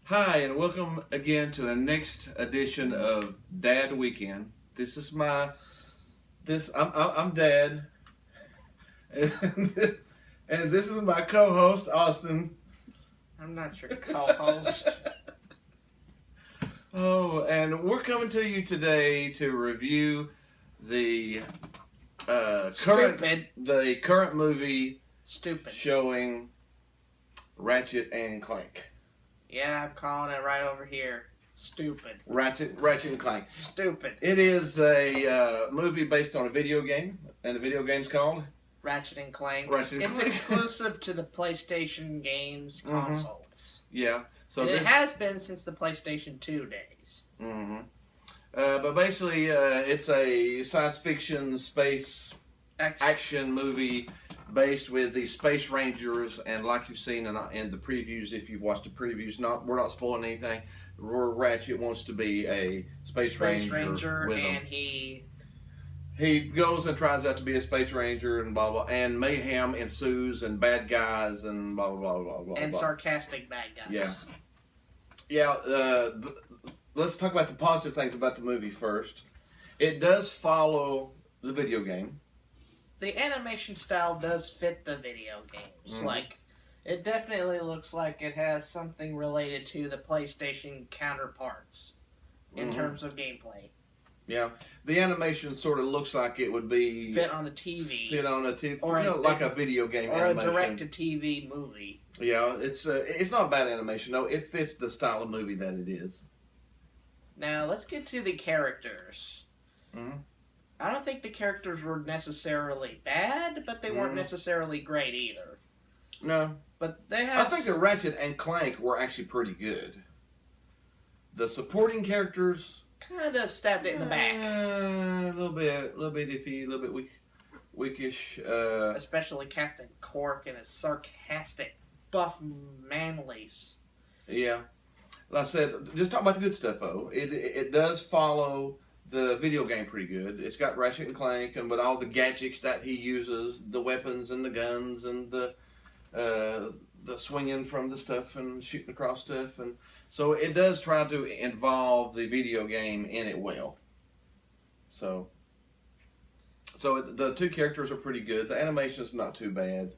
Hi, and welcome again to the next edition of Dad Weekend. This is my I'm Dad, and, and this is my co-host Austin. I'm not your co-host. Oh, and we're coming to you today to review the current movie Stupid. showing Ratchet and Clank. Yeah, I'm calling it right over here. Stupid. Ratchet and Clank. Stupid. It is a movie based on a video game, and the video game's called Ratchet and Clank. Ratchet and It's Clank. exclusive to the PlayStation games consoles. Yeah. So And it has been since the PlayStation 2 days. But basically, it's a science fiction space action movie based with the Space Rangers, and like you've seen in the previews, if you've watched the previews, we're not spoiling anything. Ratchet wants to be a Space Ranger with and him. He goes and tries out to be a Space Ranger and blah blah, and mayhem ensues and bad guys and blah blah blah blah blah. And blah. sarcastic bad guys. Yeah. Let's talk about the positive things about the movie first. It does follow the video game. The animation style does fit the video games. Like, it definitely looks like it has something related to the PlayStation counterparts in terms of gameplay. Yeah, the animation sort of looks like it would be fit on a TV, or like a video game, or animation. a direct-to-TV movie. Yeah, it's not bad animation. No, it fits the style of movie that it is. Now let's get to the characters. I don't think the characters were necessarily bad, but they weren't necessarily great either. No, but they have. I think the Ratchet and Clank were actually pretty good. The supporting characters kind of stabbed it in the back. A little bit iffy, a little bit weakish. Especially Captain Cork and his sarcastic, buff manlies. Yeah, like I said, just talking about the good stuff though. It does follow the video game pretty good. It's got Ratchet and Clank, and with all the gadgets that he uses, the weapons and the guns and the swinging from the stuff and shooting across stuff, and so it does try to involve the video game in it well. So the two characters are pretty good. The animation is not too bad.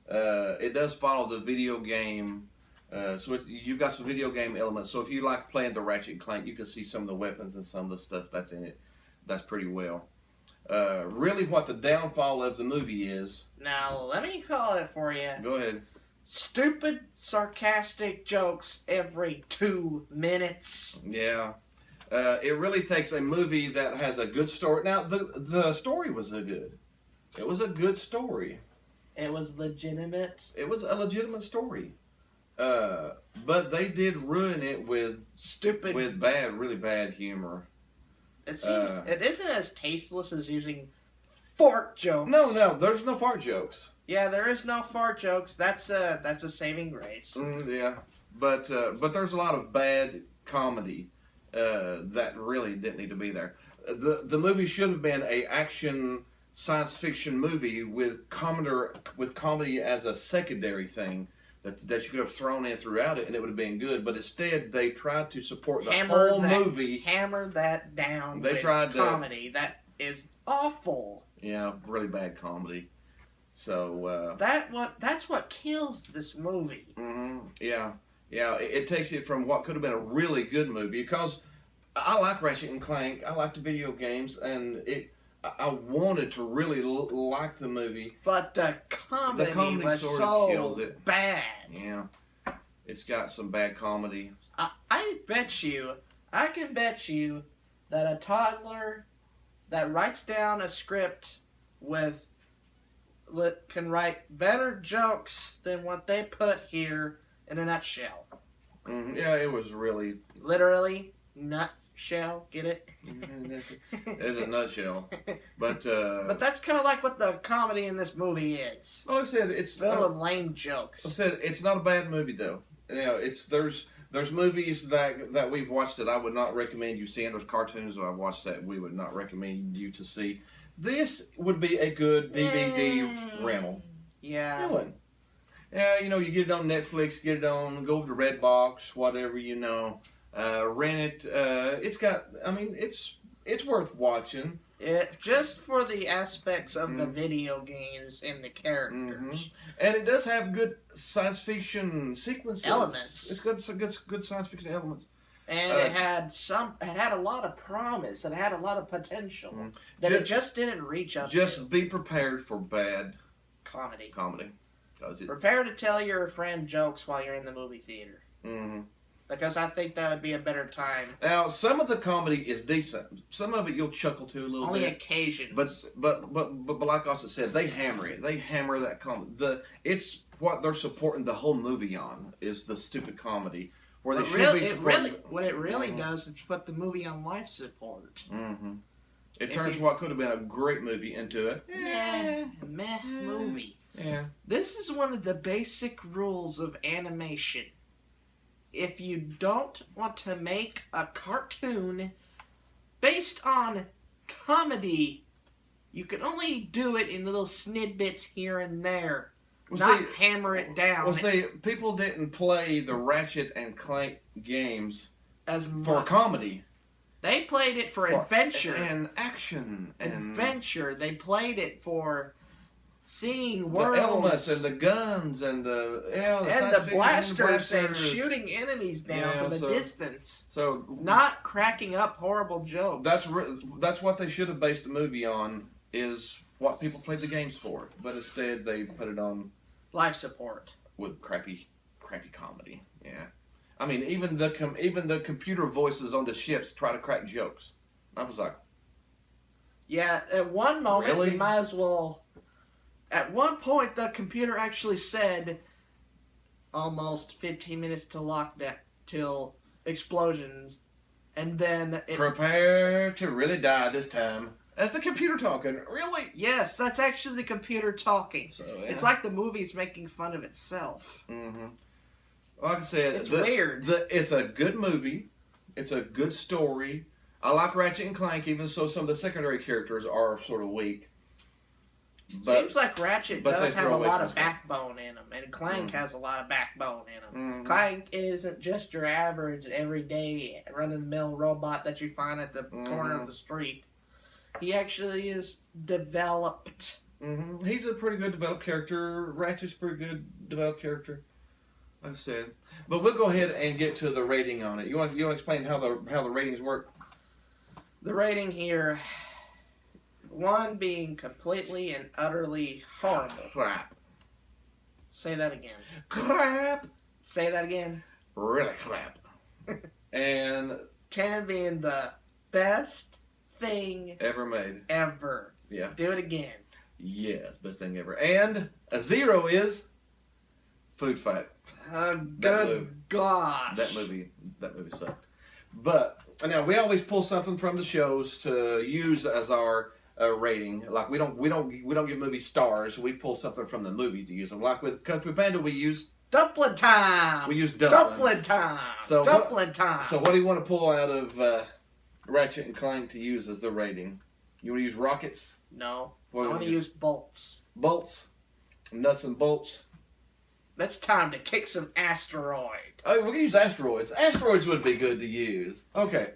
It does follow the video game. So you've got some video game elements. So if you like playing the Ratchet and Clank, you can see some of the weapons and some of the stuff that's in it. That's pretty well. Really what the downfall of the movie is... Now, let me call it for you. Go ahead. Stupid, sarcastic jokes every 2 minutes. Yeah. It really takes a movie that has a good story. Now, the story was good. It was a good story. It was legitimate. It was a legitimate story. But they did ruin it with really bad humor. It seems it isn't as tasteless as using fart jokes. No, there's no fart jokes. Yeah, there is no fart jokes. That's a saving grace. Yeah, but there's a lot of bad comedy that really didn't need to be there. The movie should have been a action science fiction movie with comedy as a secondary thing. That you could have thrown in throughout it, and it would have been good. But instead, they tried to support the whole movie. Hammer that down. They tried comedy. That is awful. Yeah, really bad comedy. So that's what kills this movie. Yeah. It takes it from what could have been a really good movie, because I like Ratchet and Clank. I like the video games, and I wanted to really like the movie. But the comedy was sort so of kills it. Bad. Yeah. It's got some bad comedy. I can bet you that a toddler that writes down a script can write better jokes than what they put here in a nutshell. Yeah, it was really... Literally, nutshell, get it? There's a nutshell. But that's kind of like what the comedy in this movie is. Well, I said it's filled with lame jokes. I said it's not a bad movie though. You know, there's movies that we've watched that I would not recommend you see, and there's cartoons that I've watched that we would not recommend you to see. This would be a good DVD rental. Yeah. Villain. Yeah, you get it on Netflix, get it on, go over to Redbox, whatever, rent it. It's got, I mean, it's worth watching. Just for the aspects of the video games and the characters. And it does have good science fiction sequences. Elements. It's good science fiction elements. And it had a lot of promise. It had a lot of potential that it just didn't reach up to. Just be prepared for bad comedy. Prepare to tell your friend jokes while you're in the movie theater. Because I think that would be a better time. Now, some of the comedy is decent. Some of it you'll chuckle to a little bit. Only occasions. But like I also said, they hammer it. They hammer that comedy. It's what they're supporting the whole movie on is the stupid comedy. Where they should be supporting. What it really does is put the movie on life support. It turns what could have been a great movie into it. Meh movie. Yeah. This is one of the basic rules of animation. If you don't want to make a cartoon based on comedy, you can only do it in little snippets here and there. Hammer it down. Well, see, people didn't play the Ratchet and Clank games as much for comedy. They played it for adventure and action. Adventure. They played it for seeing worlds. The elements and the guns and the blasters and shooting enemies down from the distance. So not cracking up horrible jokes. That's what they should have based the movie on. Is what people played the games for, but instead they put it on life support with crappy comedy. Yeah, I mean even the computer voices on the ships try to crack jokes. I was like, yeah. At one moment, really? You might as well. At one point, the computer actually said, "Almost 15 minutes to lockdown till explosions," and then prepare to really die this time. That's the computer talking, really? Yes, that's actually the computer talking. So, yeah. It's like the movie's making fun of itself. Like I said, it's weird. It's a good movie. It's a good story. I like Ratchet and Clank, even though some of the secondary characters are sort of weak. Seems like Ratchet does have a lot of backbone in him, and Clank has a lot of backbone in him. Clank isn't just your average, everyday, run-of-the-mill robot that you find at the corner of the street. He actually is developed. He's a pretty good developed character. Ratchet's a pretty good developed character, like I said. But we'll go ahead and get to the rating on it. You want to explain how the ratings work? The rating here, 1 being completely and utterly horrible. Crap. Say that again. Crap. Say that again. Really crap. And 10 being the best thing ever made. Ever. Yeah. Do it again. Yes, best thing ever. And a 0 is food fight. Good gosh. That movie sucked. But now we always pull something from the shows to use as our rating. Like we don't give movies stars. We pull something from the movie to use them. Like with Kung Fu Panda, we use dumpling time. We use dumplings. Dumpling time. So dumpling time. So what do you want to pull out of Ratchet and Clank to use as the rating? You want to use rockets? No. I want to use bolts. Bolts? Nuts and bolts? It's time to kick some asteroid. Oh, we're going to use asteroids. Asteroids would be good to use. Okay.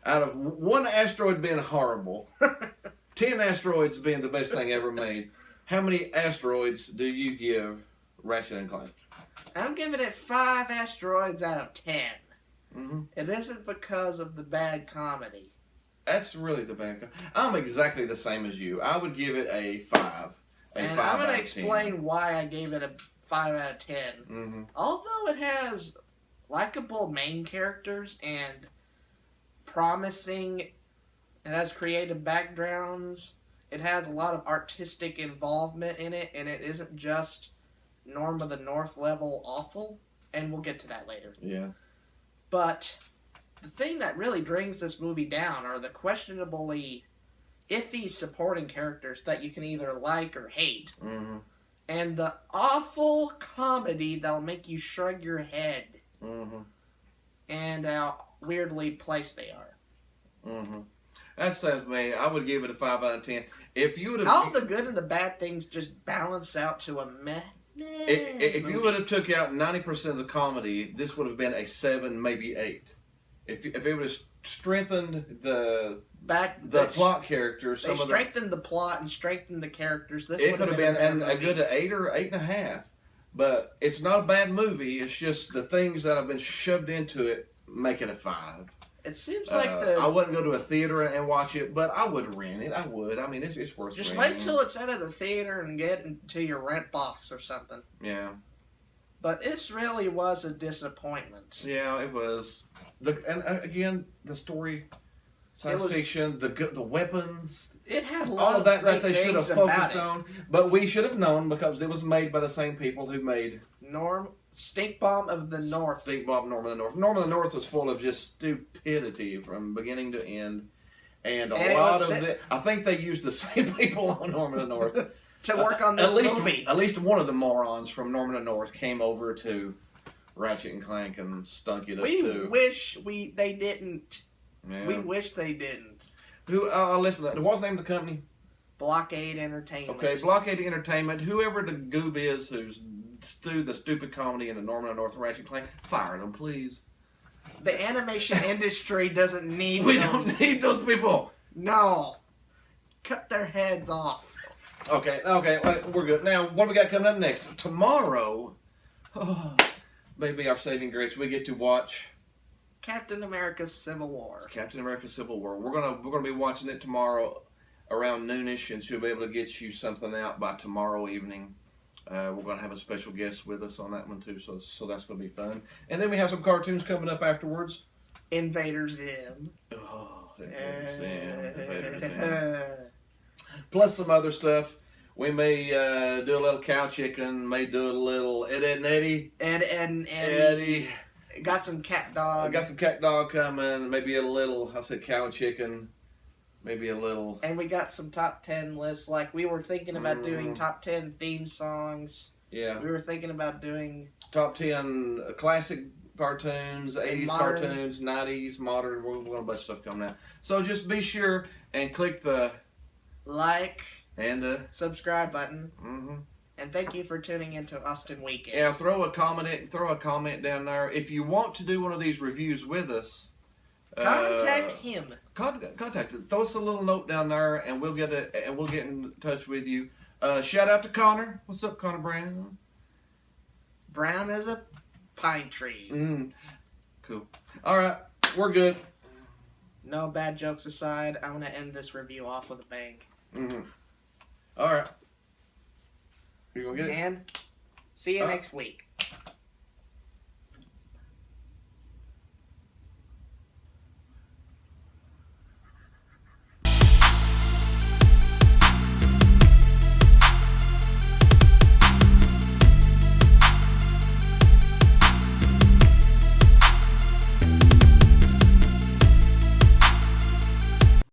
Out of 1 asteroid being horrible, 10 asteroids being the best thing ever made, how many asteroids do you give Ratchet and Clank? I'm giving it 5 asteroids out of 10. It isn't because of the bad comedy. That's really the bad comedy. I'm exactly the same as you. I would give it a 5. And I'm going to explain why I gave it a 5 out of 10. Although it has likable main characters and promising, it has creative backgrounds, it has a lot of artistic involvement in it, and it isn't just Norm of the North level awful, and we'll get to that later. Yeah. But the thing that really brings this movie down are the questionably iffy supporting characters that you can either like or hate. And the awful comedy that'll make you shrug your head. And how weirdly placed they are. That sounds to me. I would give it a 5 out of 10. If you would have all the good and the bad things just balance out to a meh If you would have took out 90% of the comedy, this would have been a 7, maybe 8. If it would have strengthened the plot characters, they strengthened the plot and strengthened the characters. This it could have been a good 8 or 8.5. But it's not a bad movie. It's just the things that have been shoved into it make it a 5. It seems like I wouldn't go to a theater and watch it, but I would rent it. I would. I mean, it's worth just renting. wait till it's out of the theater and get into your rent box or something. Yeah. But this really was a disappointment. Yeah, it was. Again, the story, science fiction, the weapons. It had a lot all of that great they should have focused on. But we should have known because it was made by the same people who made Stink Bomb of the North. Stink Bomb, Norman of the North. Norman of the North was full of just stupidity from beginning to end. And a lot of it, I think they used the same people on Norman of the North. To work on this movie. At least one of the morons from Norman of the North came over to Ratchet and Clank and stunk it up too. We wish they didn't. Yeah. We wish they didn't. Who? Listen. What's the name of the company? Blockade Entertainment. Okay, Blockade Entertainment. Whoever the goob is who's the stupid comedy in the Norman of the North and Ratchet and Clank, fire them, please. The animation industry doesn't need. We don't need those people. No. Cut their heads off. Okay, we're good. Now, what do we got coming up next? Tomorrow, maybe our saving grace, we get to watch Captain America's Civil War. It's Captain America's Civil War. We're gonna be watching it tomorrow around noonish, and she'll be able to get you something out by tomorrow evening. We're gonna have a special guest with us on that one too, so that's gonna be fun. And then we have some cartoons coming up afterwards. Invader Zim. Oh, Invader Zim. Plus some other stuff. We may do a little cow chicken, may do a little Ed and Eddie. Ed and Eddie. Got some cat dog. Got some cat dog coming, maybe a little, I said cow chicken, maybe a little. And we got some top 10 lists, like we were thinking about doing top 10 theme songs. Yeah. We were thinking about doing top 10 classic cartoons, 80s cartoons, 90s, modern. We're going to have a bunch of stuff coming out. So just be sure and click the like and the subscribe button. And thank you for tuning into Austin Weekend. Yeah, throw a comment down there. If you want to do one of these reviews with us, contact him. Contact him. Throw us a little note down there, and we'll get in touch with you. Shout out to Connor. What's up, Connor Brown? Brown as a pine tree. Cool. All right, we're good. No bad jokes aside, I want to end this review off with a bang. All right. You gonna get it? And see you next week.